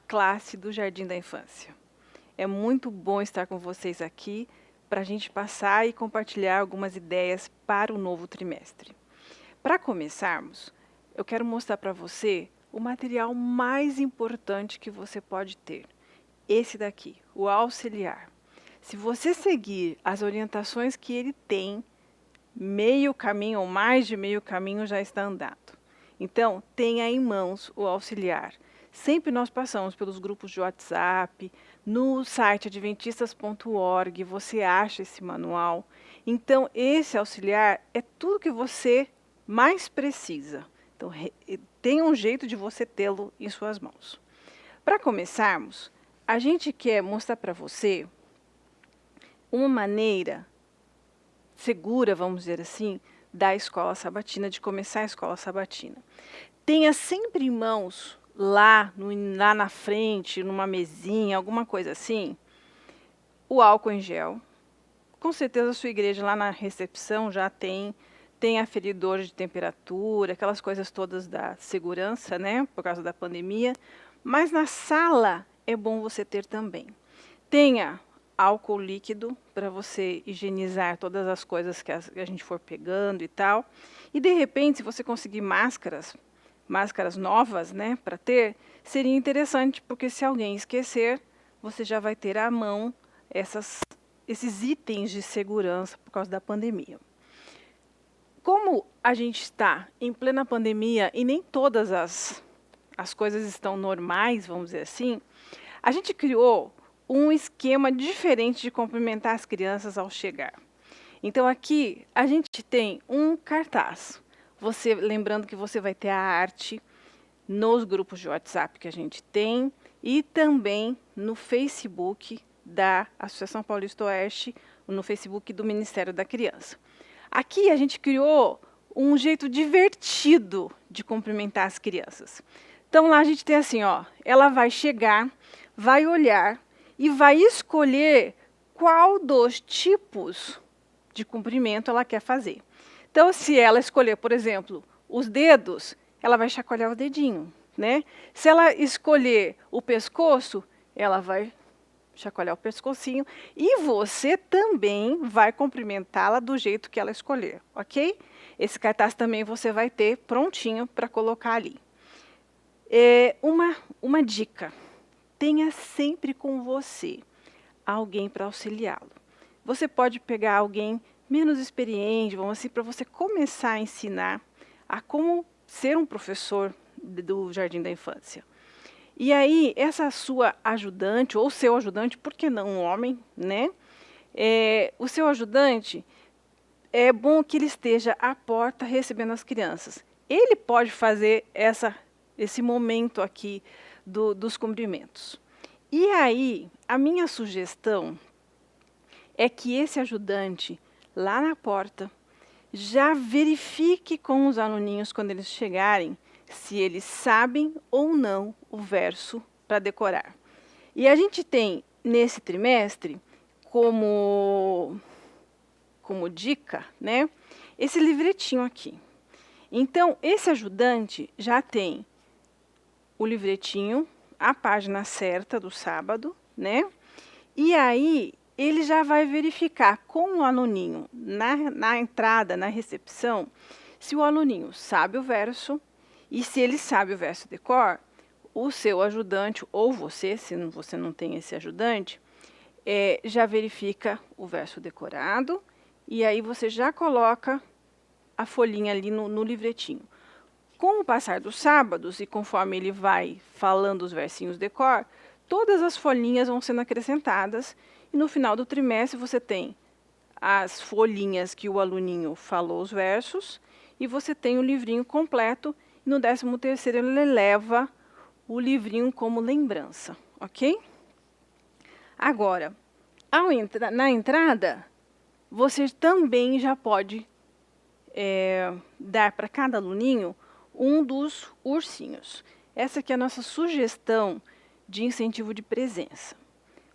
classe do Jardim da Infância. É muito bom estar com vocês aqui para a gente passar e compartilhar algumas ideias para o novo trimestre. Para começarmos, eu quero mostrar para você o material mais importante que você pode ter. Esse daqui, o auxiliar. Se você seguir as orientações que ele tem, meio caminho ou mais de meio caminho já está andado. Então, tenha em mãos o auxiliar. Sempre nós passamos pelos grupos de WhatsApp, no site adventistas.org, você acha esse manual. Então, esse auxiliar é tudo que você mais precisa. Então, tem um jeito de você tê-lo em suas mãos. Para começarmos, a gente quer mostrar para você uma maneira segura, vamos dizer assim, da escola sabatina, de começar a escola sabatina. Tenha sempre em mãos, lá na frente, numa mesinha, alguma coisa assim, o álcool em gel. Com certeza a sua igreja lá na recepção já tem aferidor de temperatura, aquelas coisas todas da segurança, né, por causa da pandemia. Mas na sala é bom você ter também. Tenha álcool líquido para você higienizar todas as coisas que a gente for pegando e tal. E de repente, se você conseguir máscaras novas, né, para ter, seria interessante, porque se alguém esquecer, você já vai ter à mão esses itens de segurança por causa da pandemia. Como a gente está em plena pandemia e nem todas as coisas estão normais, vamos dizer assim, a gente criou um esquema diferente de cumprimentar as crianças ao chegar. Então, aqui a gente tem um cartaz. Lembrando que você vai ter a arte nos grupos de WhatsApp que a gente tem e também no Facebook da Associação Paulista Oeste, no Facebook do Ministério da Criança. Aqui a gente criou um jeito divertido de cumprimentar as crianças. Então, lá a gente tem assim, ó, ela vai chegar, vai olhar e vai escolher qual dos tipos de cumprimento ela quer fazer. Então, se ela escolher, por exemplo, os dedos, ela vai chacoalhar o dedinho, né? Se ela escolher o pescoço, ela vai chacoalhar o pescocinho e você também vai cumprimentá-la do jeito que ela escolher, ok? Esse cartaz também você vai ter prontinho para colocar ali. Uma dica, tenha sempre com você alguém para auxiliá-lo. Você pode pegar alguém menos experiente, vamos assim, para você começar a ensinar a como ser um professor do Jardim da Infância. E aí, essa sua ajudante, ou seu ajudante, por que não um homem, né? O seu ajudante, é bom que ele esteja à porta recebendo as crianças. Ele pode fazer esse momento aqui dos cumprimentos. E aí, a minha sugestão é que esse ajudante, lá na porta, já verifique com os aluninhos, quando eles chegarem, se eles sabem ou não o verso para decorar. E a gente tem, nesse trimestre, como dica, né, esse livretinho aqui. Então, esse ajudante já tem o livretinho, a página certa do sábado, né? E aí, ele já vai verificar com o aluninho, na entrada, na recepção, se o aluninho sabe o verso, e se ele sabe o verso de cor, o seu ajudante, ou você, se você não tem esse ajudante, já verifica o verso decorado, e aí você já coloca a folhinha ali no livretinho. Com o passar dos sábados, e conforme ele vai falando os versinhos de cor, todas as folhinhas vão sendo acrescentadas, e no final do trimestre você tem as folhinhas que o aluninho falou os versos, e você tem o livrinho completo, e no 13º ele leva o livrinho como lembrança, ok? Agora, na entrada, você também já pode dar para cada aluninho um dos ursinhos. Essa aqui é a nossa sugestão de incentivo de presença.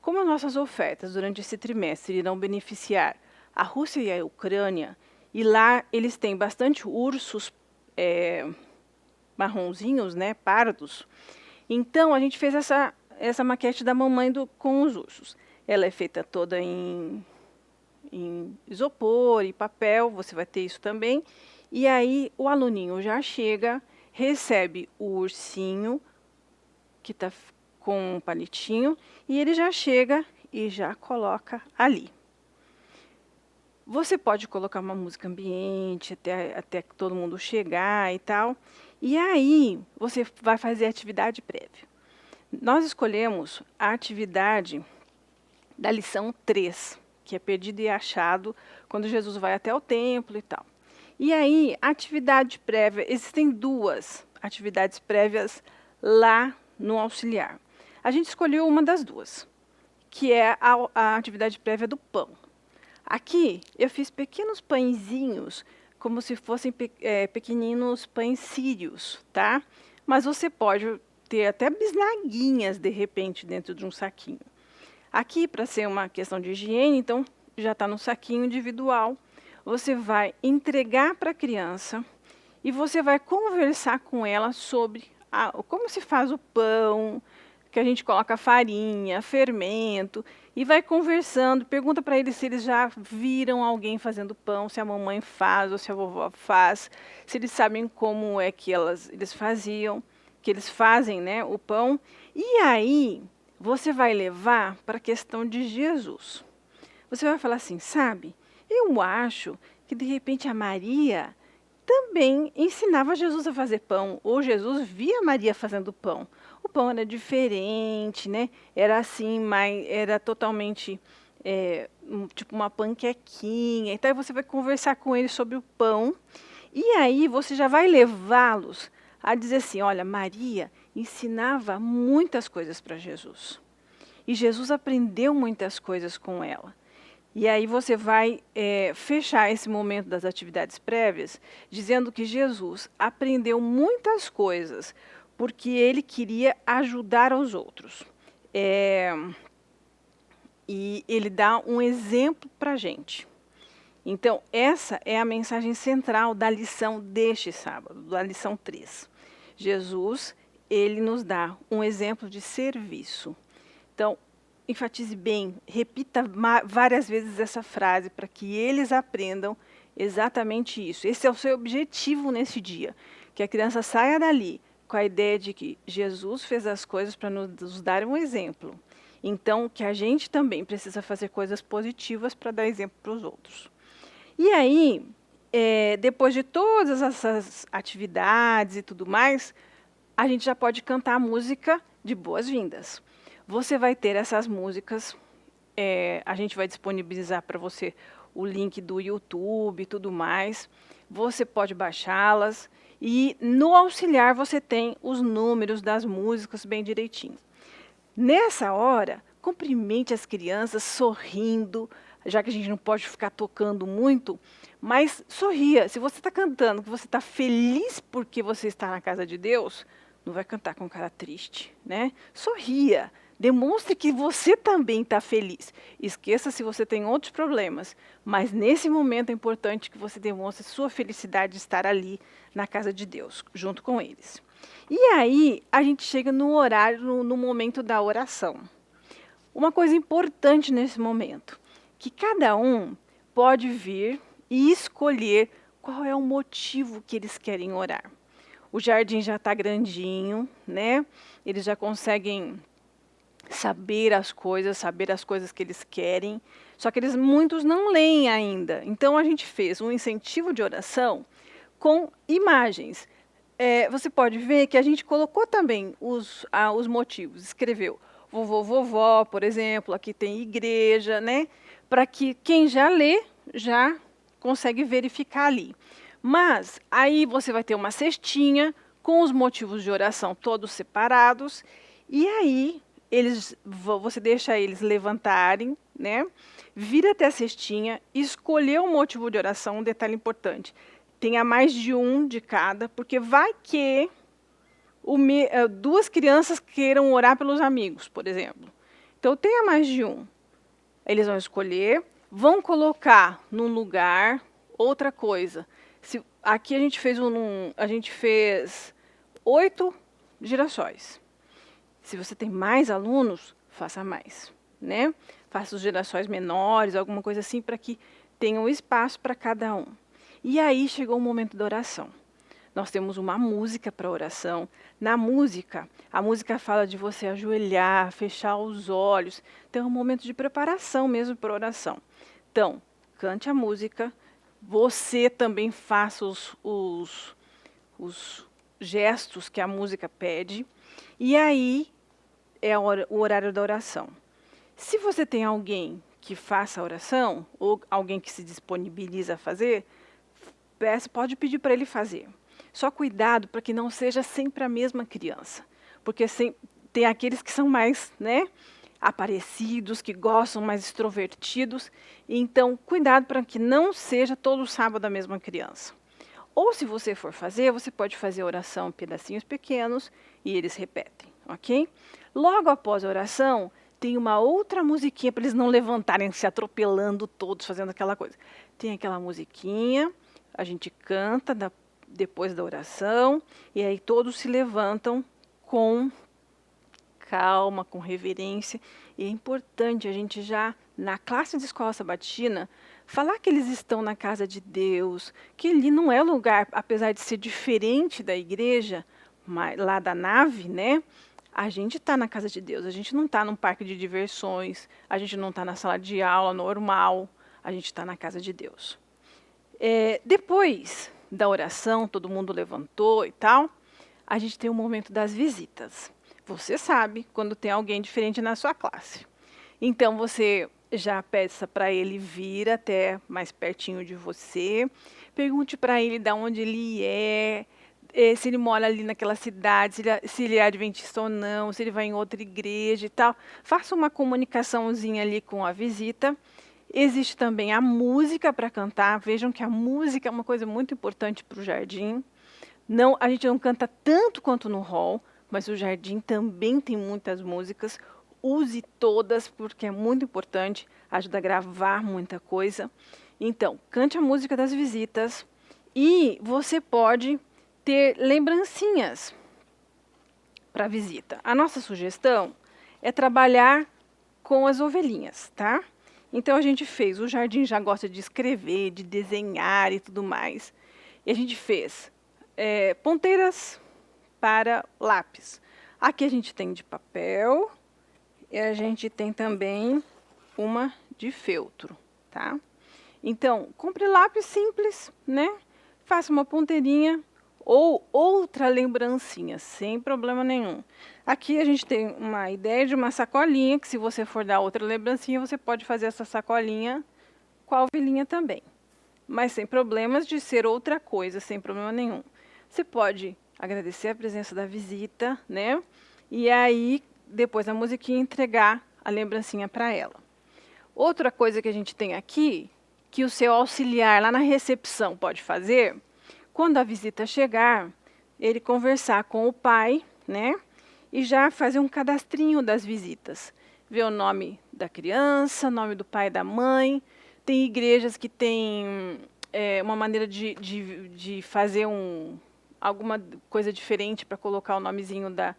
Como as nossas ofertas durante esse trimestre irão beneficiar a Rússia e a Ucrânia, e lá eles têm bastante ursos marronzinhos, né, pardos, então a gente fez essa maquete da mamãe com os ursos. Ela é feita toda em isopor e papel, você vai ter isso também. E aí o aluninho já chega, recebe o ursinho, que está com um palitinho, e ele já chega e já coloca ali. Você pode colocar uma música ambiente até que todo mundo chegar e tal. E aí você vai fazer a atividade prévia. Nós escolhemos a atividade da lição 3, que é perdido e achado, quando Jesus vai até o templo e tal. E aí, a atividade prévia, existem 2 atividades prévias lá no auxiliar. A gente escolheu uma das 2, que é a atividade prévia do pão. Aqui, eu fiz pequenos pãezinhos, como se fossem pequeninos pães sírios, tá? Mas você pode ter até bisnaguinhas, de repente, dentro de um saquinho. Aqui, para ser uma questão de higiene, então, já está no saquinho individual. Você vai entregar para a criança e você vai conversar com ela sobre como se faz o pão, que a gente coloca farinha, fermento, e vai conversando, pergunta para eles se eles já viram alguém fazendo pão, se a mamãe faz ou se a vovó faz, se eles sabem como é que eles faziam, que eles fazem, né, o pão. E aí, você vai levar para a questão de Jesus. Você vai falar assim, sabe, eu acho que de repente a Maria também ensinava Jesus a fazer pão, ou Jesus via Maria fazendo pão. O pão era diferente, né? Era assim, mas era totalmente tipo uma panquequinha. Então aí você vai conversar com ele sobre o pão, e aí você já vai levá-los a dizer assim, olha, Maria ensinava muitas coisas para Jesus. E Jesus aprendeu muitas coisas com ela. E aí você vai fechar esse momento das atividades prévias dizendo que Jesus aprendeu muitas coisas porque ele queria ajudar aos outros. E ele dá um exemplo para a gente. Então, essa é a mensagem central da lição deste sábado, da lição 3. Jesus, ele nos dá um exemplo de serviço. Então, enfatize bem, repita várias vezes essa frase para que eles aprendam exatamente isso. Esse é o seu objetivo nesse dia, que a criança saia dali com a ideia de que Jesus fez as coisas para nos dar um exemplo. Então, que a gente também precisa fazer coisas positivas para dar exemplo para os outros. E aí, depois de todas essas atividades e tudo mais, a gente já pode cantar a música de boas-vindas. Você vai ter essas músicas, a gente vai disponibilizar para você o link do YouTube e tudo mais. Você pode baixá-las e no auxiliar você tem os números das músicas bem direitinho. Nessa hora, cumprimente as crianças sorrindo, já que a gente não pode ficar tocando muito, mas sorria. Se você está cantando, que você está feliz porque você está na casa de Deus, não vai cantar com cara triste, né? Sorria. Demonstre que você também está feliz. Esqueça se você tem outros problemas, mas nesse momento é importante que você demonstre sua felicidade de estar ali na casa de Deus, junto com eles. E aí, a gente chega no horário, no momento da oração. Uma coisa importante nesse momento, que cada um pode vir e escolher qual é o motivo que eles querem orar. O jardim já está grandinho, né? Eles já conseguem saber as coisas que eles querem, só que muitos não leem ainda. Então, a gente fez um incentivo de oração com imagens. Você pode ver que a gente colocou também os motivos, escreveu vovô, vovó, por exemplo, aqui tem igreja, né? Para que quem já lê, já consegue verificar ali. Mas aí você vai ter uma cestinha com os motivos de oração todos separados, e aí você deixa eles levantarem, né? Vira até a cestinha, escolher o motivo de oração, um detalhe importante. Tenha mais de um de cada, porque vai que duas crianças queiram orar pelos amigos, por exemplo. Então, tenha mais de um. Eles vão escolher, vão colocar num lugar. Outra coisa, aqui a gente fez 8 girassóis. Se você tem mais alunos, faça mais, né? Faça os girassóis menores, alguma coisa assim, para que tenha um espaço para cada um. E aí chegou o momento da oração. Nós temos uma música para oração. Na música, a música fala de você ajoelhar, fechar os olhos. Então é um momento de preparação mesmo para oração. Então, cante a música. Você também faça os gestos que a música pede. E aí é o horário da oração. Se você tem alguém que faça a oração, ou alguém que se disponibiliza a fazer, pode pedir para ele fazer. Só cuidado para que não seja sempre a mesma criança. Porque tem aqueles que são mais, né, aparecidos, que gostam, mais extrovertidos. Então, cuidado para que não seja todo sábado a mesma criança. Ou se você for fazer, você pode fazer a oração em pedacinhos pequenos e eles repetem, ok? Logo após a oração, tem uma outra musiquinha para eles não levantarem se atropelando todos, fazendo aquela coisa. Tem aquela musiquinha, a gente canta depois da oração, e aí todos se levantam com calma, com reverência. E é importante a gente já, na classe de escola sabatina, falar que eles estão na casa de Deus, que ali não é lugar, apesar de ser diferente da igreja, lá da nave, né? A gente está na casa de Deus, a gente não está num parque de diversões, a gente não está na sala de aula normal, a gente está na casa de Deus. Depois da oração, todo mundo levantou e tal, a gente tem o momento das visitas. Você sabe quando tem alguém diferente na sua classe. Então, você já peça para ele vir até mais pertinho de você, pergunte para ele de onde ele é, se ele mora ali naquela cidade, se ele é adventista ou não, se ele vai em outra igreja e tal. Faça uma comunicaçãozinha ali com a visita. Existe também a música para cantar. Vejam que a música é uma coisa muito importante para o jardim. Não, a gente não canta tanto quanto no hall, mas o jardim também tem muitas músicas. Use todas, porque é muito importante, ajuda a gravar muita coisa. Então, cante a música das visitas e você pode ter lembrancinhas para a visita. A nossa sugestão é trabalhar com as ovelhinhas, tá? Então, a gente fez, o jardim já gosta de escrever, de desenhar e tudo mais. E a gente fez ponteiras para lápis. Aqui a gente tem de papel e a gente tem também uma de feltro, tá? Então, compre lápis simples, né? Faça uma ponteirinha ou outra lembrancinha, sem problema nenhum. Aqui a gente tem uma ideia de uma sacolinha, que se você for dar outra lembrancinha, você pode fazer essa sacolinha com a ovelhinha também. Mas sem problemas de ser outra coisa, sem problema nenhum. Você pode agradecer a presença da visita, né? E aí, depois da musiquinha, entregar a lembrancinha para ela. Outra coisa que a gente tem aqui, que o seu auxiliar lá na recepção pode fazer, quando a visita chegar, ele conversar com o pai, né? E já fazer um cadastrinho das visitas. Ver o nome da criança, nome do pai e da mãe. Tem igrejas que têm uma maneira de fazer alguma coisa diferente para colocar o nomezinho da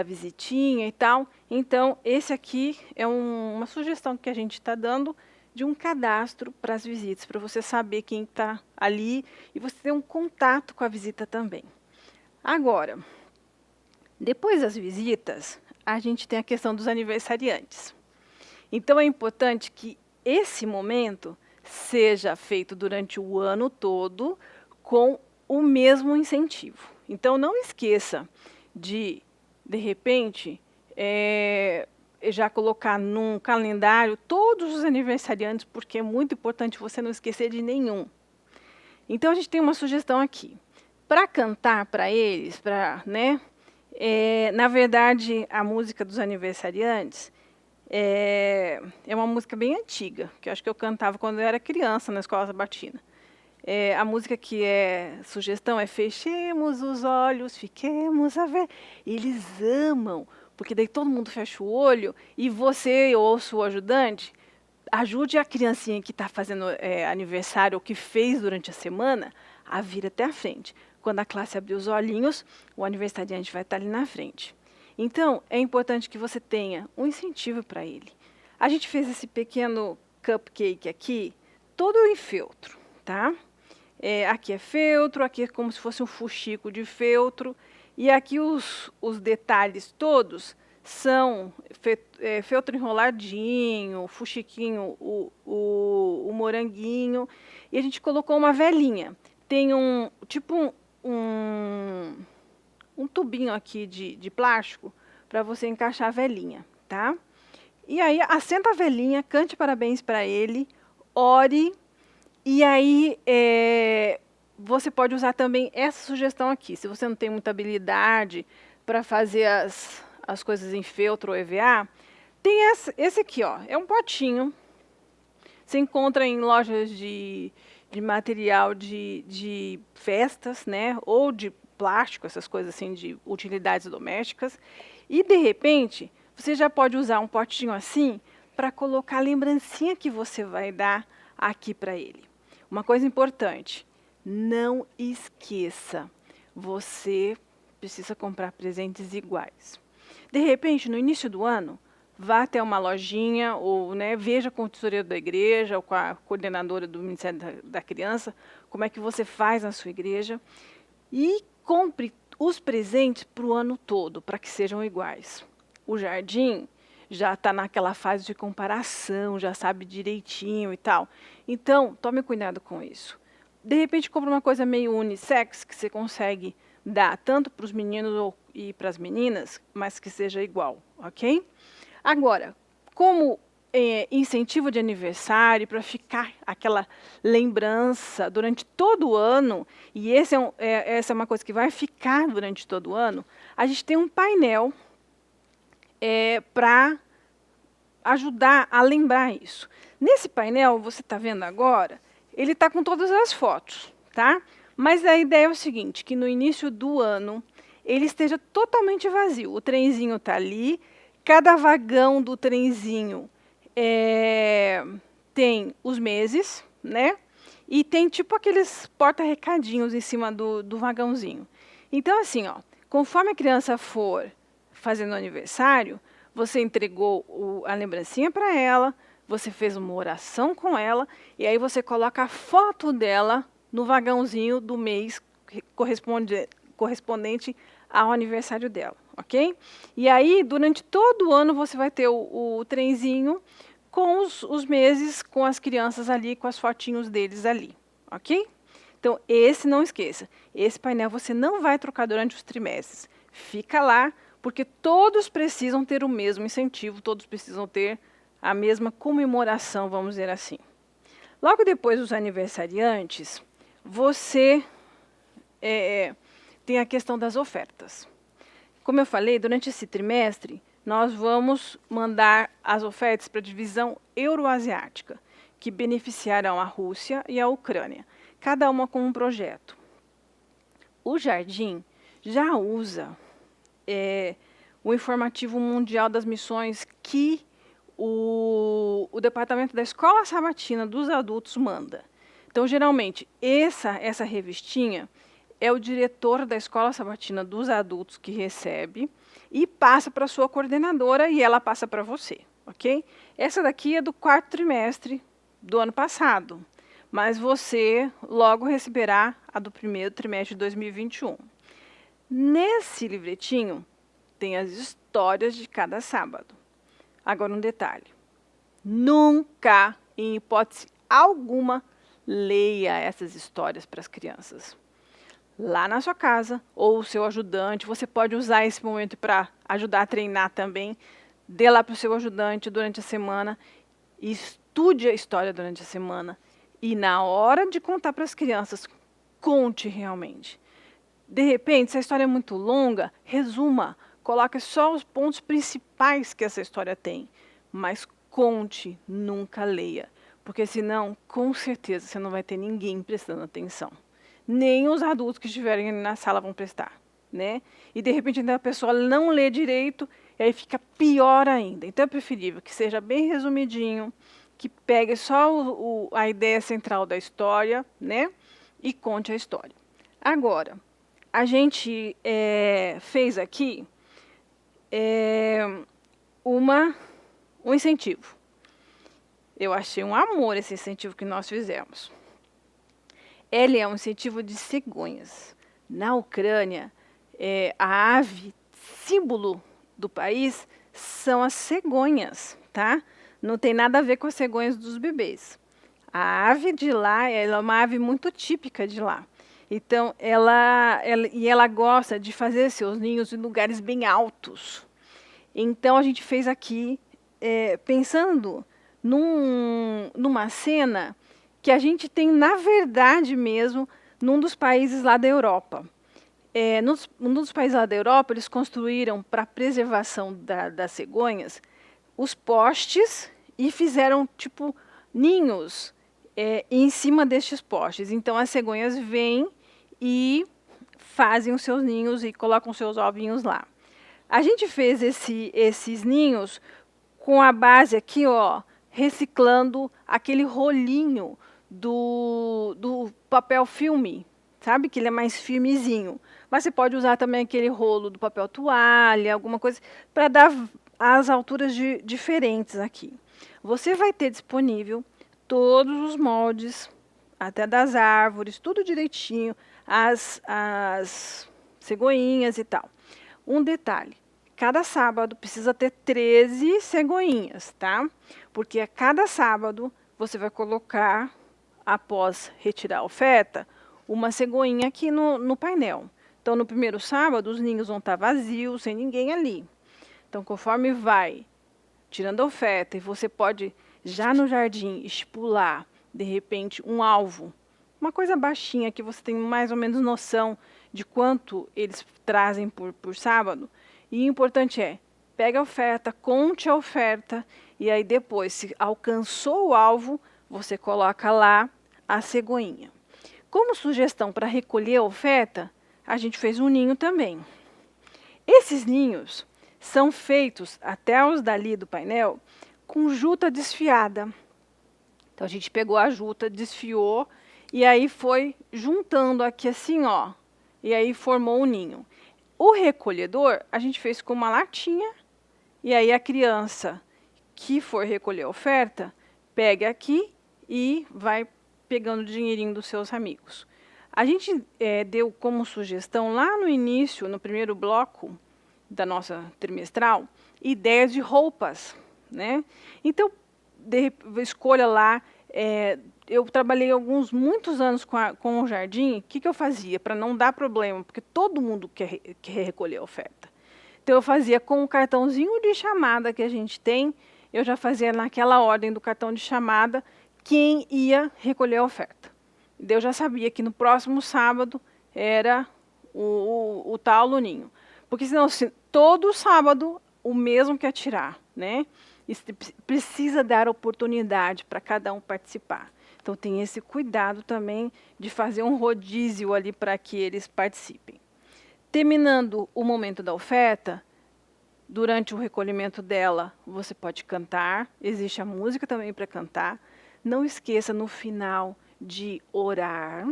visitinha e tal. Então, esse aqui é uma sugestão que a gente está dando de um cadastro para as visitas, para você saber quem está ali e você ter um contato com a visita também. Agora, depois das visitas, a gente tem a questão dos aniversariantes. Então, é importante que esse momento seja feito durante o ano todo com o mesmo incentivo. Então, não esqueça de repente, já colocar num calendário todos os aniversariantes, porque é muito importante você não esquecer de nenhum. Então, a gente tem uma sugestão aqui. Para cantar para eles, né? Na verdade, a música dos aniversariantes é uma música bem antiga, que eu acho que eu cantava quando eu era criança na escola sabatina. A música que é sugestão é fechemos os olhos, fiquemos a ver. Eles amam, porque daí todo mundo fecha o olho e você ou o seu ajudante ajude a criancinha que está fazendo aniversário ou que fez durante a semana a vir até a frente. Quando a classe abrir os olhinhos, o aniversariante vai estar ali na frente. Então, é importante que você tenha um incentivo para ele. A gente fez esse pequeno cupcake aqui, todo em feltro, tá? Aqui é feltro, aqui é como se fosse um fuxico de feltro, e aqui os detalhes todos são feltro enroladinho, fuxiquinho, o moranguinho, e a gente colocou uma velinha. Tem um tubinho aqui de plástico para você encaixar a velinha, tá? E aí, assenta a velhinha, cante parabéns para ele, ore, e aí você pode usar também essa sugestão aqui. Se você não tem muita habilidade para fazer as coisas em feltro ou EVA, tem esse aqui, ó, é um potinho. Você encontra em lojas de material de festas, né, ou de plástico, essas coisas assim, de utilidades domésticas. E, de repente, você já pode usar um potinho assim para colocar a lembrancinha que você vai dar aqui para ele. Uma coisa importante, não esqueça, você precisa comprar presentes iguais. De repente, no início do ano, vá até uma lojinha ou veja com o tesoureiro da igreja ou com a coordenadora do Ministério da Criança como é que você faz na sua igreja e compre os presentes para o ano todo, para que sejam iguais. O jardim já está naquela fase de comparação, já sabe direitinho e tal. Então, tome cuidado com isso. De repente, compre uma coisa meio unissex, que você consegue dar tanto para os meninos e para as meninas, mas que seja igual, ok? Agora, como incentivo de aniversário, para ficar aquela lembrança durante todo o ano, e essa é uma coisa que vai ficar durante todo o ano, a gente tem um painel para ajudar a lembrar isso. Nesse painel, você está vendo agora, ele está com todas as fotos, tá? Mas a ideia é o seguinte, que no início do ano, ele esteja totalmente vazio. O trenzinho está ali, cada vagão do trenzinho tem os meses, né? E tem tipo aqueles porta-recadinhos em cima do vagãozinho. Então, assim, ó, conforme a criança for fazendo aniversário, você entregou a lembrancinha para ela, você fez uma oração com ela, e aí você coloca a foto dela no vagãozinho do mês correspondente ao aniversário dela, ok? E aí, durante todo o ano, você vai ter o trenzinho com os meses, com as crianças ali, com as fotinhos deles ali, ok? Então, não esqueça, esse painel você não vai trocar durante os trimestres. Fica lá, porque todos precisam ter o mesmo incentivo, todos precisam ter a mesma comemoração, vamos dizer assim. Logo depois dos aniversariantes, você tem a questão das ofertas. Como eu falei, durante esse trimestre, nós vamos mandar as ofertas para a divisão euroasiática, que beneficiarão a Rússia e a Ucrânia, cada uma com um projeto. O Jardim já usa o informativo mundial das missões que o departamento da Escola Sabatina dos Adultos manda. Então, geralmente, essa revistinha é o diretor da Escola Sabatina dos Adultos que recebe e passa para a sua coordenadora e ela passa para você, ok? Essa daqui é do 4º trimestre do ano passado, mas você logo receberá a do 1º trimestre de 2021. Nesse livretinho tem as histórias de cada sábado. Agora um detalhe, nunca, em hipótese alguma, leia essas histórias para as crianças. Lá na sua casa, ou o seu ajudante, você pode usar esse momento para ajudar a treinar também. Dê lá para o seu ajudante durante a semana, estude a história durante a semana. E na hora de contar para as crianças, conte realmente. De repente, se a história é muito longa, resuma, coloque só os pontos principais que essa história tem. Mas conte, nunca leia. Porque senão, com certeza, você não vai ter ninguém prestando atenção. Nem os adultos que estiverem na sala vão prestar, né? E de repente a pessoa não lê direito e aí fica pior ainda. Então é preferível que seja bem resumidinho, que pegue só a ideia central da história, né? E conte a história. Agora, a gente fez aqui um incentivo. Eu achei um amor esse incentivo que nós fizemos. Ele é um incentivo de cegonhas. Na Ucrânia, a ave símbolo do país são as cegonhas, tá? Não tem nada a ver com as cegonhas dos bebês. A ave de lá, ela é uma ave muito típica de lá. Então, ela gosta de fazer seus ninhos em lugares bem altos. Então, a gente fez aqui, pensando numa cena que a gente tem, na verdade mesmo, num dos países lá da Europa. Num dos países lá da Europa, eles construíram, para a preservação das cegonhas, os postes e fizeram, tipo, ninhos em cima destes postes. Então, as cegonhas vêm e fazem os seus ninhos e colocam seus ovinhos lá. A gente fez esses ninhos com a base aqui, ó, reciclando aquele rolinho do papel filme, sabe? Que ele é mais firmezinho. Mas você pode usar também aquele rolo do papel toalha, alguma coisa, para dar as alturas diferentes aqui. Você vai ter disponível todos os moldes, até das árvores, tudo direitinho, as cegonhinhas e tal. Um detalhe, cada sábado precisa ter 13 cegonhinhas, tá? Porque a cada sábado você vai colocar, após retirar a oferta, uma cegonhinha aqui no painel. Então, no primeiro sábado, os ninhos vão estar vazios, sem ninguém ali. Então, conforme vai tirando a oferta, e você pode, já no jardim, estipular, de repente, um alvo, uma coisa baixinha, que você tem mais ou menos noção de quanto eles trazem por sábado. E o importante pega a oferta, conte a oferta, e aí depois, se alcançou o alvo, você coloca lá a cegonhinha. Como sugestão para recolher a oferta, a gente fez um ninho também. Esses ninhos são feitos, até os dali do painel, com juta desfiada. Então, a gente pegou a juta, desfiou, e aí foi juntando aqui assim, ó, e aí formou um ninho. O recolhedor, a gente fez com uma latinha, e aí a criança que for recolher a oferta, pega aqui e vai pegando o dinheirinho dos seus amigos. A gente deu como sugestão lá no início, no primeiro bloco da nossa trimestral, ideias de roupas, né? Então, escolha lá. Eu trabalhei muitos anos com o jardim. O que eu fazia para não dar problema? Porque todo mundo quer recolher a oferta. Então, eu fazia com o cartãozinho de chamada que a gente tem, eu já fazia naquela ordem do cartão de chamada quem ia recolher a oferta. Eu já sabia que no próximo sábado era o tal aluninho. Porque senão, todo sábado, o mesmo quer tirar, né? Precisa dar oportunidade para cada um participar. Então, tem esse cuidado também de fazer um rodízio ali para que eles participem. Terminando o momento da oferta, durante o recolhimento dela, você pode cantar. Existe a música também para cantar. Não esqueça, no final, de orar,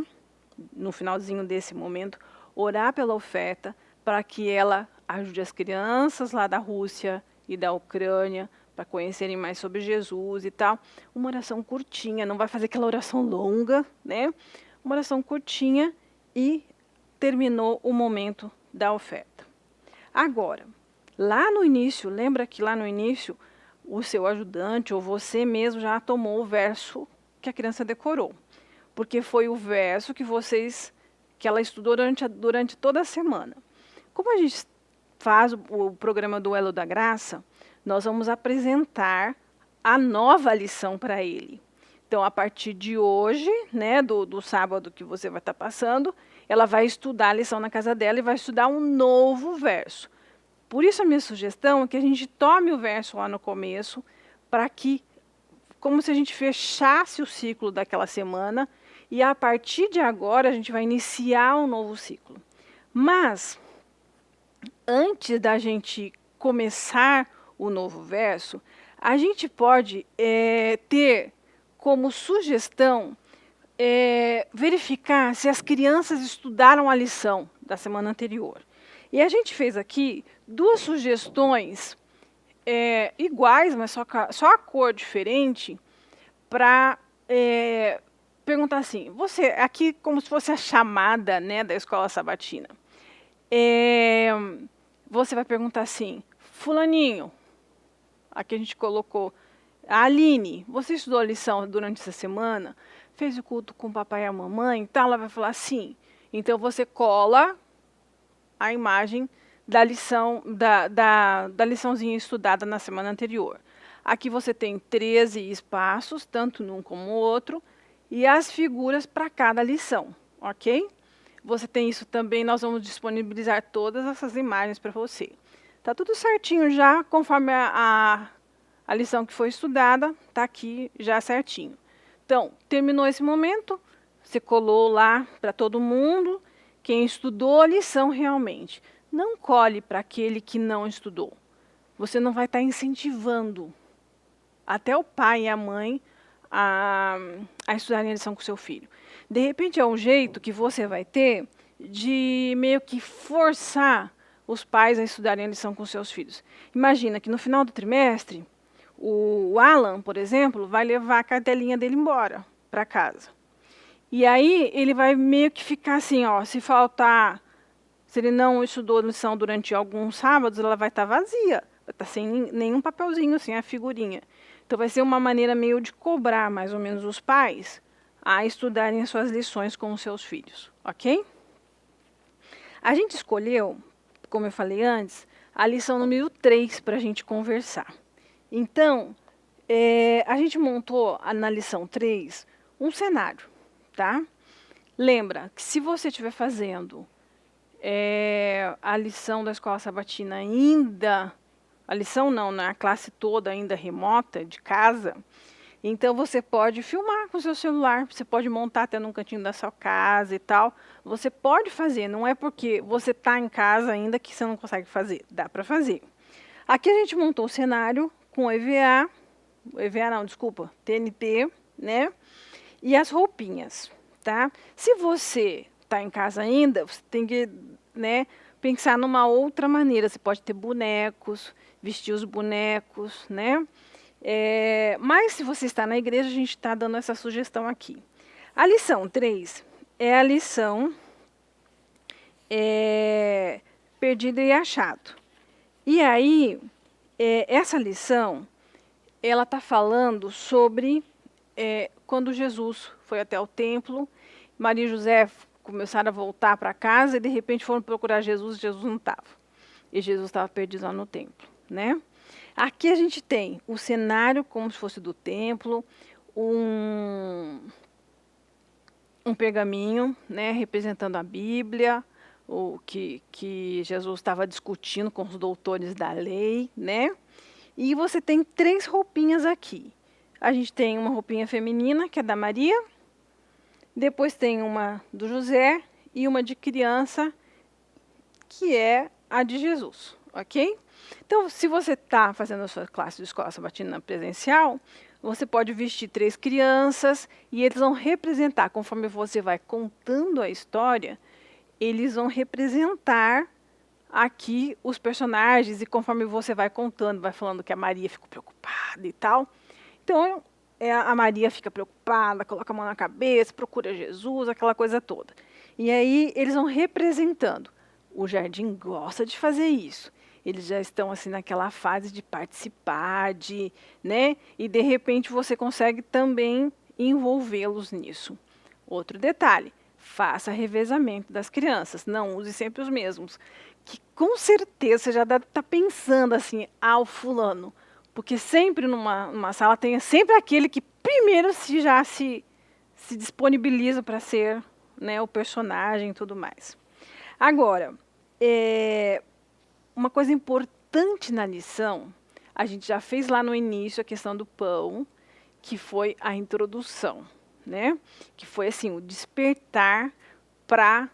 no finalzinho desse momento, orar pela oferta, para que ela ajude as crianças lá da Rússia e da Ucrânia, para conhecerem mais sobre Jesus e tal. Uma oração curtinha, não vai fazer aquela oração longa, né? Uma oração curtinha e terminou o momento da oferta. Agora, lá no início, lembra que lá no início, o seu ajudante ou você mesmo já tomou o verso que a criança decorou. Porque foi o verso que ela estudou durante toda a semana. Como a gente faz o programa do Elo da Graça, nós vamos apresentar a nova lição para ele. Então, a partir de hoje, né, do sábado que você vai estar passando, ela vai estudar a lição na casa dela e vai estudar um novo verso. Por isso, a minha sugestão é que a gente tome o verso lá no começo, para que, como se a gente fechasse o ciclo daquela semana, e a partir de agora a gente vai iniciar um novo ciclo. Mas, antes da gente começar o novo verso, a gente pode ter como sugestão verificar se as crianças estudaram a lição da semana anterior. E a gente fez aqui 2 sugestões iguais, mas só a cor diferente, para perguntar assim, você, aqui como se fosse a chamada, né, da escola sabatina. Você vai perguntar assim, fulaninho, aqui a gente colocou, a Aline, você estudou a lição durante essa semana? Fez o culto com o papai e a mamãe? Então ela vai falar sim. Então você cola a imagem da lição, da liçãozinha estudada na semana anterior. Aqui você tem 13 espaços, tanto num como no outro, e as figuras para cada lição, ok? Você tem isso também, nós vamos disponibilizar todas essas imagens para você. Tá tudo certinho já, conforme a lição que foi estudada, tá aqui já certinho. Então, terminou esse momento, você colou lá para todo mundo, quem estudou a lição realmente. Não cole para aquele que não estudou. Você não vai estar incentivando até o pai e a mãe a estudarem a lição com seu filho. De repente, é um jeito que você vai ter de meio que forçar os pais a estudarem a lição com seus filhos. Imagina que no final do trimestre, o Alan, por exemplo, vai levar a cartelinha dele embora para casa. E aí ele vai meio que ficar assim, ó, se ele não estudou a lição durante alguns sábados, ela vai estar vazia, vai estar sem nenhum papelzinho, sem a figurinha. Então vai ser uma maneira meio de cobrar mais ou menos os pais a estudarem as suas lições com os seus filhos, ok? A gente escolheu, como eu falei antes, a lição número 3 para a gente conversar. Então, a gente montou na lição 3 um cenário, tá? Lembra que se você estiver fazendo a lição da escola sabatina ainda, a lição não, né? A classe toda ainda remota, de casa, então você pode filmar com o seu celular, você pode montar até num cantinho da sua casa e tal. Você pode fazer, não é porque você está em casa ainda que você não consegue fazer, dá para fazer. Aqui a gente montou o cenário com EVA não, desculpa, TNT, né? E as roupinhas, tá? Se você está em casa ainda, você tem que, né, pensar numa outra maneira. Você pode ter bonecos, vestir os bonecos, né? Mas se você está na igreja, a gente está dando essa sugestão aqui. A lição 3 é a lição perdido e achado. E aí, essa lição, ela está falando sobre quando Jesus foi até o templo, Maria e José começaram a voltar para casa e de repente foram procurar Jesus e Jesus não estava. E Jesus estava perdido lá no templo, né? Aqui a gente tem o cenário como se fosse do templo, um pergaminho, né, representando a Bíblia, o que Jesus estava discutindo com os doutores da lei, né? E você tem 3 roupinhas aqui. A gente tem uma roupinha feminina, que é da Maria, depois tem uma do José e uma de criança, que é a de Jesus, ok? Então, se você está fazendo a sua classe de escola sabatina presencial, você pode vestir 3 crianças e eles vão representar, conforme você vai contando a história, eles vão representar aqui os personagens e conforme você vai contando, vai falando que a Maria ficou preocupada e tal. Então, a Maria fica preocupada, coloca a mão na cabeça, procura Jesus, aquela coisa toda. E aí eles vão representando. O Jardim gosta de fazer isso. Eles já estão assim naquela fase de participar, né? E de repente você consegue também envolvê-los nisso. Outro detalhe, faça revezamento das crianças, não use sempre os mesmos. Que com certeza você já deve estar pensando assim, o fulano. Porque sempre numa sala tem sempre aquele que primeiro se disponibiliza para ser, né, o personagem e tudo mais. Agora, uma coisa importante na lição, a gente já fez lá no início a questão do pão, que foi a introdução, né? Que foi assim, o despertar para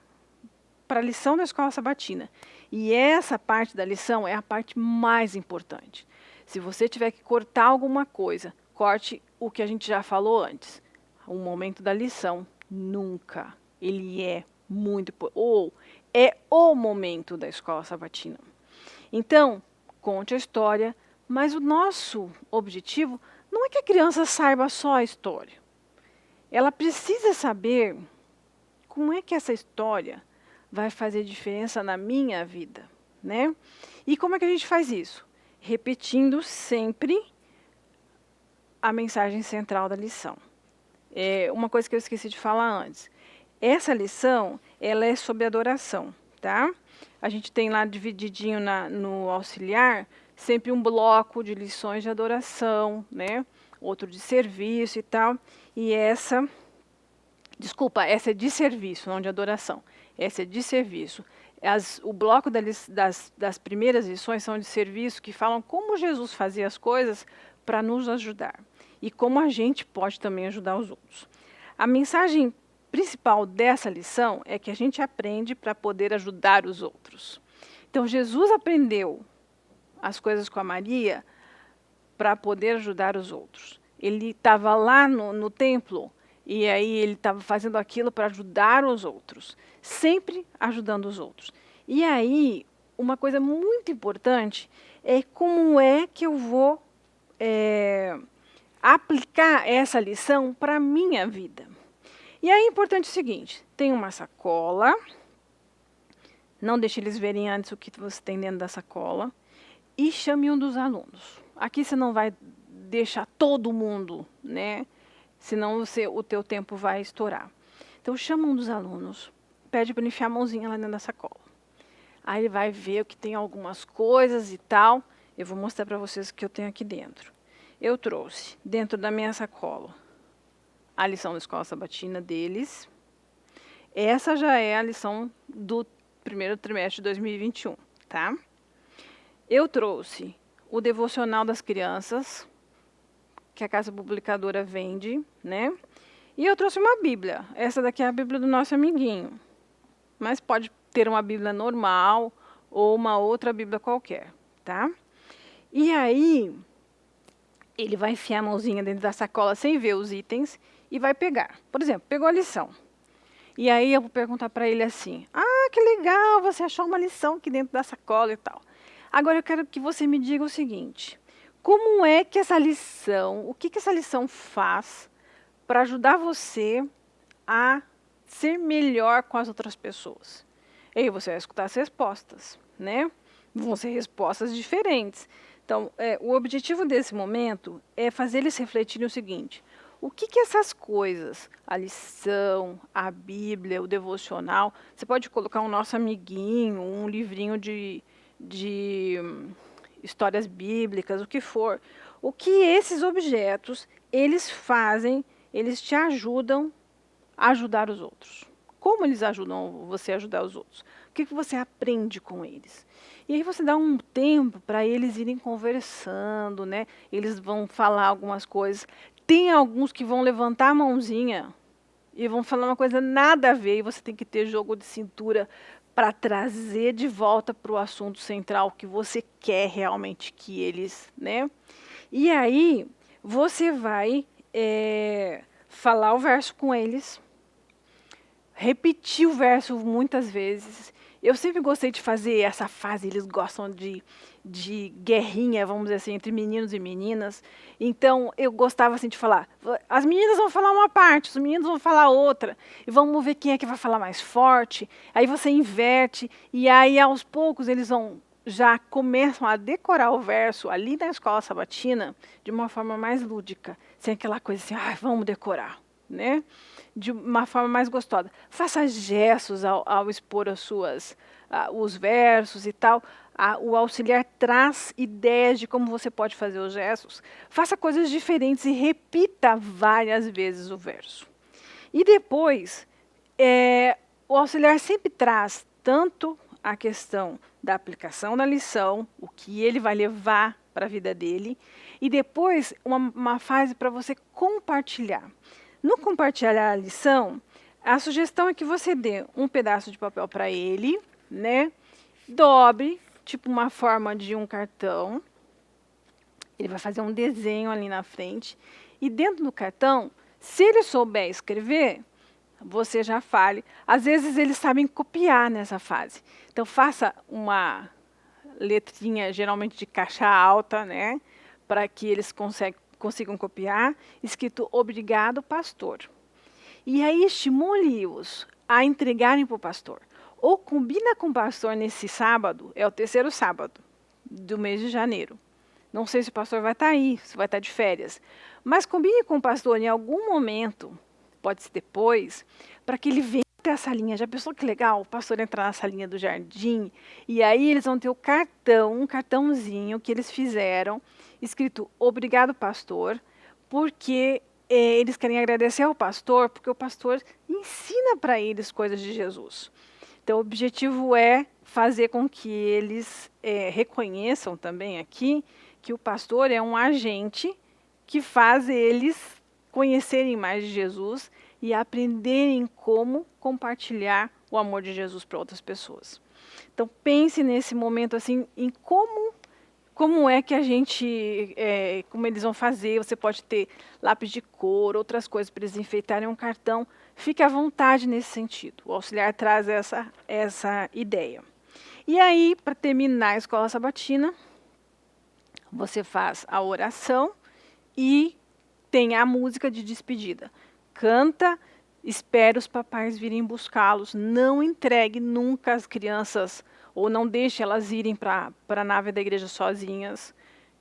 a lição da escola sabatina. E essa parte da lição é a parte mais importante. Se você tiver que cortar alguma coisa, corte o que a gente já falou antes. O momento da lição, nunca. Ele é ou é o momento da escola sabatina. Então, conte a história, mas o nosso objetivo não é que a criança saiba só a história. Ela precisa saber como é que essa história vai fazer diferença na minha vida, né? E como é que a gente faz isso? Repetindo sempre a mensagem central da lição. Uma coisa que eu esqueci de falar antes. Essa lição, ela é sobre adoração, tá? A gente tem lá divididinho no auxiliar, sempre um bloco de lições de adoração, né? Outro de serviço e tal. E essa é de serviço, não de adoração. Essa é de serviço. O bloco das primeiras lições são de serviço, que falam como Jesus fazia as coisas para nos ajudar. E como a gente pode também ajudar os outros. A mensagem principal dessa lição é que a gente aprende para poder ajudar os outros. Então, Jesus aprendeu as coisas com a Maria para poder ajudar os outros. Ele estava lá no templo e aí ele estava fazendo aquilo para ajudar os outros, sempre ajudando os outros. E aí, uma coisa muito importante é como é que eu vou aplicar essa lição para a minha vida. E aí é importante o seguinte, tem uma sacola, não deixe eles verem antes o que você tem dentro da sacola, e chame um dos alunos. Aqui você não vai deixar todo mundo, né? Senão o teu tempo vai estourar. Então chama um dos alunos, pede para ele enfiar a mãozinha lá dentro da sacola. Aí ele vai ver que tem algumas coisas e tal. Eu vou mostrar para vocês o que eu tenho aqui dentro. Eu trouxe dentro da minha sacola a lição da escola sabatina deles. Essa já é a lição do primeiro trimestre de 2021, tá? Eu trouxe o devocional das crianças, que a Casa Publicadora vende, né? E eu trouxe uma Bíblia. Essa daqui é a Bíblia do nosso amiguinho. Mas pode ter uma Bíblia normal ou uma outra Bíblia qualquer, tá? E aí, ele vai enfiar a mãozinha dentro da sacola sem ver os itens e vai pegar. Por exemplo, pegou a lição. E aí eu vou perguntar para ele assim, que legal, você achou uma lição aqui dentro da sacola e tal. Agora eu quero que você me diga o seguinte, como é que essa lição, o que essa lição faz para ajudar você a ser melhor com as outras pessoas? E aí você vai escutar as respostas, né? Vão ser respostas diferentes. Então, o objetivo desse momento é fazer eles refletirem o seguinte, o que essas coisas, a lição, a Bíblia, o devocional, você pode colocar um nosso amiguinho, um livrinho de histórias bíblicas, o que for. O que esses objetos, eles fazem, eles te ajudam a ajudar os outros. Como eles ajudam você a ajudar os outros? O que você aprende com eles? E aí você dá um tempo para eles irem conversando, né? Eles vão falar algumas coisas. Tem alguns que vão levantar a mãozinha e vão falar uma coisa nada a ver, e você tem que ter jogo de cintura para trazer de volta para o assunto central que você quer realmente que eles, né? E aí você vai falar o verso com eles, repetir o verso muitas vezes. Eu sempre gostei de fazer essa fase, eles gostam de guerrinha, vamos dizer assim, entre meninos e meninas. Então, eu gostava assim de falar, as meninas vão falar uma parte, os meninos vão falar outra, e vamos ver quem é que vai falar mais forte. Aí você inverte, e aí aos poucos eles já começam a decorar o verso ali na escola sabatina de uma forma mais lúdica, sem aquela coisa assim, vamos decorar, né? De uma forma mais gostosa. Faça gestos ao expor os versos e tal. O auxiliar traz ideias de como você pode fazer os gestos. Faça coisas diferentes e repita várias vezes o verso. E depois, o auxiliar sempre traz tanto a questão da aplicação da lição, o que ele vai levar para a vida dele, e depois uma fase para você compartilhar. No compartilhar a lição, a sugestão é que você dê um pedaço de papel para ele, né? Dobre, tipo uma forma de um cartão. Ele vai fazer um desenho ali na frente. E dentro do cartão, se ele souber escrever, você já fale. Às vezes eles sabem copiar nessa fase. Então faça uma letrinha, geralmente de caixa alta, né? Para que eles consigam copiar, escrito obrigado, pastor. E aí estimule-os a entregarem para o pastor. Ou combina com o pastor nesse sábado, é o terceiro sábado do mês de janeiro. Não sei se o pastor vai estar aí, se vai estar de férias. Mas combine com o pastor em algum momento, pode ser depois, para que ele venha até a salinha. Já pensou que legal? O pastor entrar na salinha do jardim, e aí eles vão ter o cartão, um cartãozinho que eles fizeram, escrito obrigado, pastor, porque eles querem agradecer ao pastor, porque o pastor ensina para eles coisas de Jesus. Então, o objetivo é fazer com que eles reconheçam também aqui que o pastor é um agente que faz eles conhecerem mais de Jesus e aprenderem como compartilhar o amor de Jesus para outras pessoas. Então, pense nesse momento assim em como é que a gente, como eles vão fazer. Você pode ter lápis de cor, outras coisas para eles enfeitarem um cartão. Fique à vontade nesse sentido. O auxiliar traz essa ideia. E aí, para terminar a escola sabatina, você faz a oração e tem a música de despedida. Canta, espera os papais virem buscá-los. Não entregue nunca as crianças, ou não deixe elas irem para a nave da igreja sozinhas.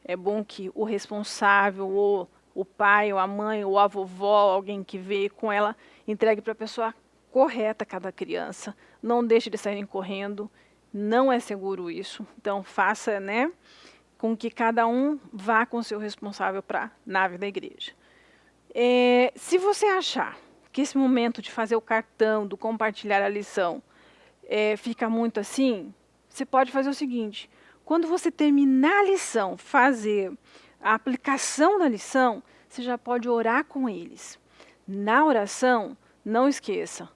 É bom que o responsável, ou o pai, ou a mãe, ou a vovó, alguém que veio com ela, entregue para a pessoa correta cada criança. Não deixe eles saírem correndo. Não é seguro isso. Então faça, né, com que cada um vá com o seu responsável para a nave da igreja. Se você achar que esse momento de fazer o cartão, do compartilhar a lição, fica muito assim, você pode fazer o seguinte: quando você terminar a lição, fazer a aplicação da lição, você já pode orar com eles. Na oração, não esqueça,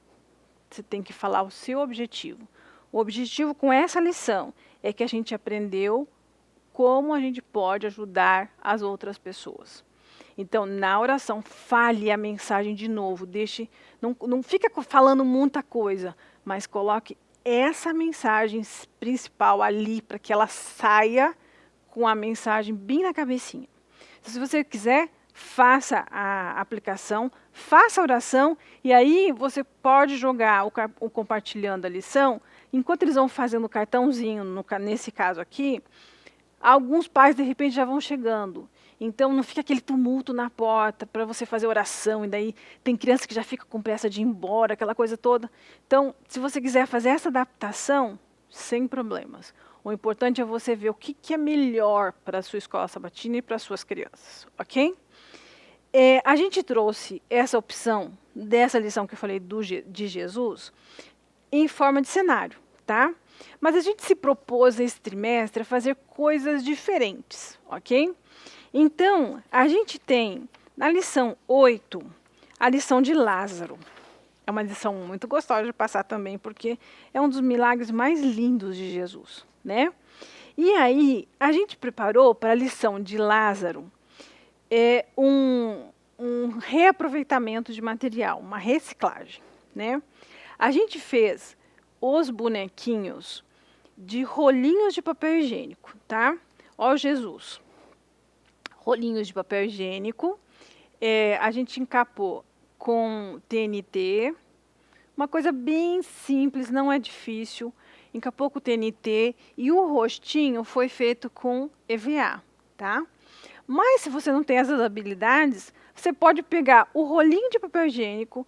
você tem que falar o seu objetivo. O objetivo com essa lição é que a gente aprendeu como a gente pode ajudar as outras pessoas. Então, na oração, fale a mensagem de novo. Não fica falando muita coisa, mas coloque essa mensagem principal ali para que ela saia com a mensagem bem na cabecinha. Então, se você quiser, faça a aplicação, faça a oração, e aí você pode jogar o compartilhando a lição. Enquanto eles vão fazendo o cartãozinho, nesse caso aqui, alguns pais, de repente, já vão chegando. Então, não fica aquele tumulto na porta para você fazer oração. E daí tem criança que já fica com pressa de ir embora, aquela coisa toda. Então, se você quiser fazer essa adaptação, sem problemas. O importante é você ver o que é melhor para a sua escola sabatina e para as suas crianças, ok? A gente trouxe essa opção dessa lição que eu falei de Jesus em forma de cenário, tá? Mas a gente se propôs esse trimestre a fazer coisas diferentes, ok? Então, a gente tem na lição 8, a lição de Lázaro. É uma lição muito gostosa de passar também, porque é um dos milagres mais lindos de Jesus, né? E aí, a gente preparou para a lição de Lázaro um reaproveitamento de material, uma reciclagem, né? A gente fez os bonequinhos de rolinhos de papel higiênico, tá? Ó Jesus. Rolinhos de papel higiênico. A gente encapou com TNT. Uma coisa bem simples, não é difícil. Encapou com TNT e o rostinho foi feito com EVA, tá? Mas se você não tem essas habilidades, você pode pegar o rolinho de papel higiênico,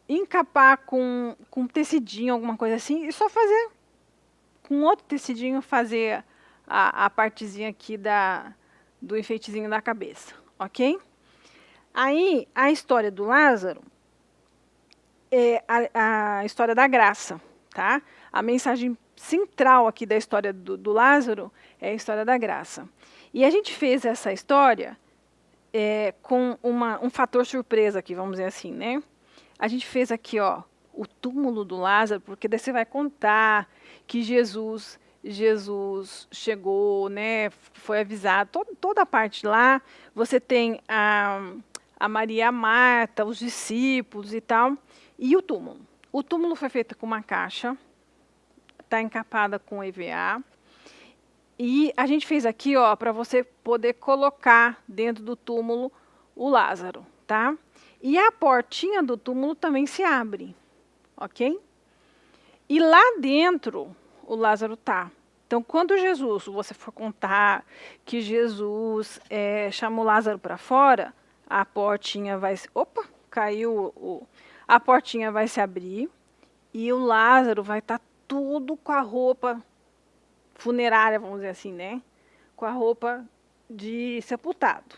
encapar com tecidinho, alguma coisa assim, e só fazer com outro tecidinho, fazer a partezinha aqui do enfeitezinho da cabeça, ok? Aí, a história do Lázaro é a história da graça, tá? A mensagem central aqui da história do Lázaro é a história da graça. E a gente fez essa história com um fator surpresa aqui, vamos dizer assim, né? A gente fez aqui, ó, o túmulo do Lázaro, porque daí você vai contar que Jesus chegou, né? Foi avisado, toda a parte lá. Você tem a Maria, a Marta, os discípulos e tal. E o túmulo? O túmulo foi feito com uma caixa, está encapada com EVA. E a gente fez aqui, ó, para você poder colocar dentro do túmulo o Lázaro, tá? E a portinha do túmulo também se abre, ok? E lá dentro o Lázaro tá. Então, quando Jesus, você for contar que Jesus chamou Lázaro para fora, a portinha vai... Opa, caiu a portinha vai se abrir e o Lázaro vai estar tudo com a roupa funerária, vamos dizer assim, né? Com a roupa de sepultado,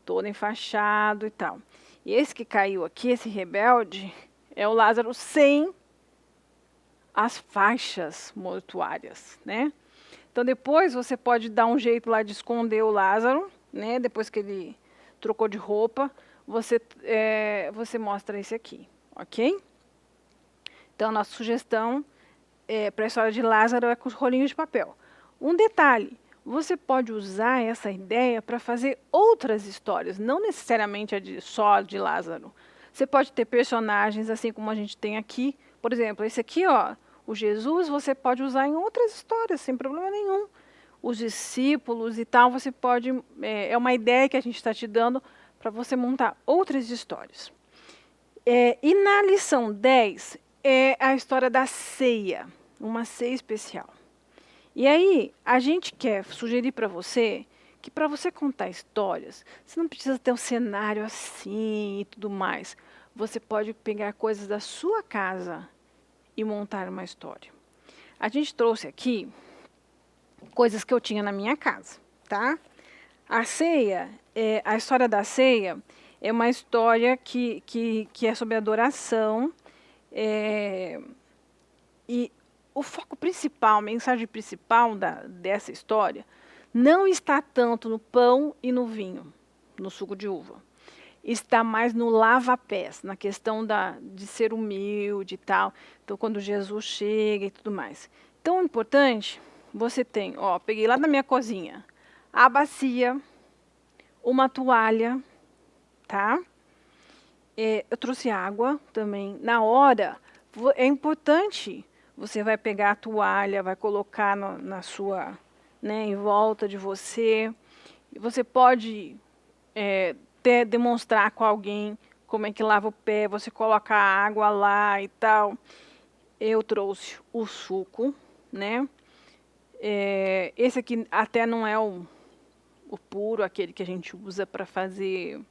todo enfaixado e tal. E esse que caiu aqui, esse rebelde, é o Lázaro sem as faixas mortuárias, né? Então depois você pode dar um jeito lá de esconder o Lázaro, né? Depois que ele trocou de roupa, você mostra esse aqui, ok? Então nossa sugestão para a história de Lázaro é com os rolinhos de papel. Um detalhe, você pode usar essa ideia para fazer outras histórias, não necessariamente só de Lázaro. Você pode ter personagens assim como a gente tem aqui. Por exemplo, esse aqui, ó, o Jesus, você pode usar em outras histórias, sem problema nenhum. Os discípulos e tal, você pode... É uma ideia que a gente está te dando para você montar outras histórias. E na lição 10 é a história da ceia, uma ceia especial. E aí, a gente quer sugerir para você que para você contar histórias, você não precisa ter um cenário assim e tudo mais. Você pode pegar coisas da sua casa e montar uma história. A gente trouxe aqui coisas que eu tinha na minha casa, tá? A ceia, a história da ceia é uma história que é sobre adoração. E o foco principal, a mensagem principal dessa história, não está tanto no pão e no vinho, no suco de uva. Está mais no lava-pés, na questão de ser humilde e tal. Então, quando Jesus chega e tudo mais. Então, o importante, você tem, ó, peguei lá da minha cozinha, a bacia, uma toalha, tá? Eu trouxe água também. Na hora, é importante, você vai pegar a toalha, vai colocar na sua, né, em volta de você. Você pode demonstrar com alguém como é que lava o pé, você coloca a água lá e tal. Eu trouxe o suco, né? Esse aqui até não é o puro, aquele que a gente usa para fazer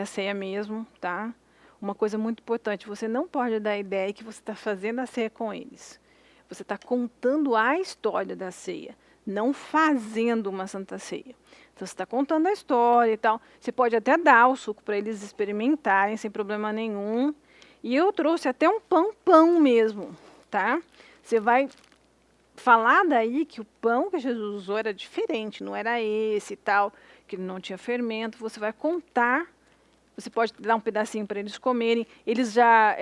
a ceia mesmo, tá? Uma coisa muito importante, você não pode dar a ideia que você está fazendo a ceia com eles. Você está contando a história da ceia, não fazendo uma santa ceia. Então, você está contando a história e tal. Você pode até dar o suco para eles experimentarem, sem problema nenhum. E eu trouxe até um pão mesmo, tá? Você vai falar daí que o pão que Jesus usou era diferente, não era esse e tal, que ele não tinha fermento. Você vai contar, você pode dar um pedacinho para eles comerem. Eles já,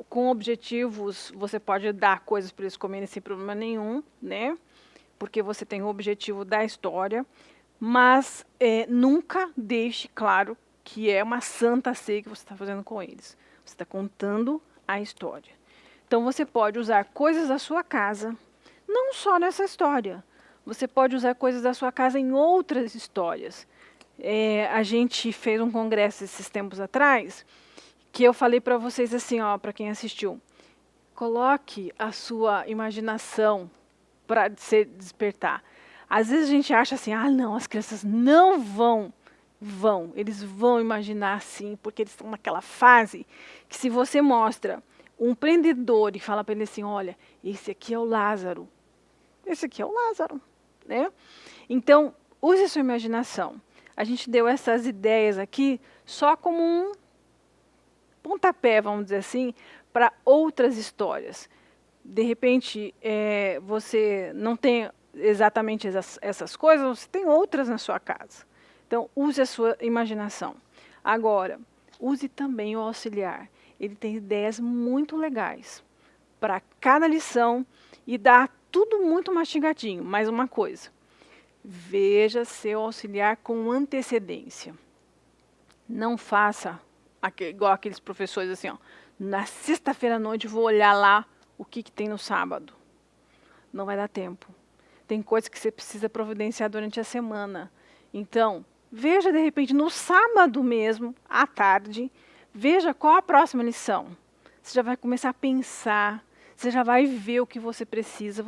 com objetivos, você pode dar coisas para eles comerem sem problema nenhum, né? Porque você tem o objetivo da história, mas nunca deixe claro que é uma santa ceia que você está fazendo com eles. Você está contando a história. Então, você pode usar coisas da sua casa, não só nessa história. Você pode usar coisas da sua casa em outras histórias. A gente fez um congresso esses tempos atrás, que eu falei para vocês assim, ó, para quem assistiu. Coloque a sua imaginação para se despertar. Às vezes a gente acha assim, ah, não, as crianças não vão. Eles vão imaginar assim, porque eles estão naquela fase que se você mostra um empreendedor e fala para ele assim, olha, esse aqui é o Lázaro. Esse aqui é o Lázaro, né? Então, use a sua imaginação. A gente deu essas ideias aqui só como um pontapé, vamos dizer assim, para outras histórias. De repente, você não tem exatamente essas coisas, você tem outras na sua casa. Então, use a sua imaginação. Agora, use também o auxiliar. Ele tem ideias muito legais para cada lição e dá tudo muito mastigadinho. Mais uma coisa, veja seu auxiliar com antecedência. Não faça igual aqueles professores assim, ó, na sexta-feira à noite vou olhar lá o que tem no sábado. Não vai dar tempo. Tem coisas que você precisa providenciar durante a semana. Então, veja de repente no sábado mesmo, à tarde, veja qual a próxima lição. Você já vai começar a pensar, você já vai ver o que você precisa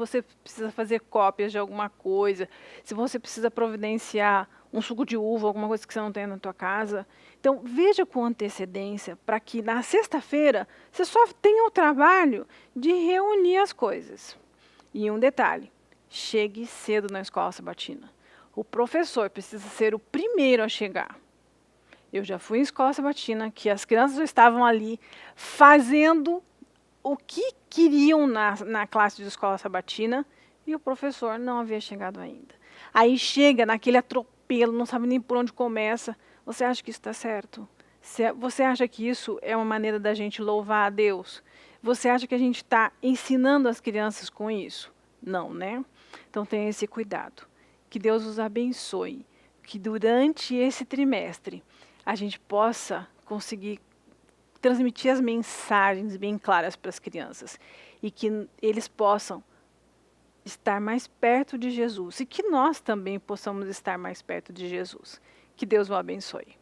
fazer cópias de alguma coisa, se você precisa providenciar um suco de uva, alguma coisa que você não tem na tua casa. Então, veja com antecedência para que na sexta-feira você só tenha o trabalho de reunir as coisas. E um detalhe, chegue cedo na escola sabatina. O professor precisa ser o primeiro a chegar. Eu já fui em escola sabatina, que as crianças estavam ali fazendo o que queriam na classe de escola sabatina e o professor não havia chegado ainda. Aí chega naquele atropelo, não sabe nem por onde começa. Você acha que isso está certo? Você acha que isso é uma maneira da gente louvar a Deus? Você acha que a gente está ensinando as crianças com isso? Não, né? Então tenha esse cuidado. Que Deus os abençoe. Que durante esse trimestre a gente possa conseguir transmitir as mensagens bem claras para as crianças e que eles possam estar mais perto de Jesus e que nós também possamos estar mais perto de Jesus. Que Deus o abençoe.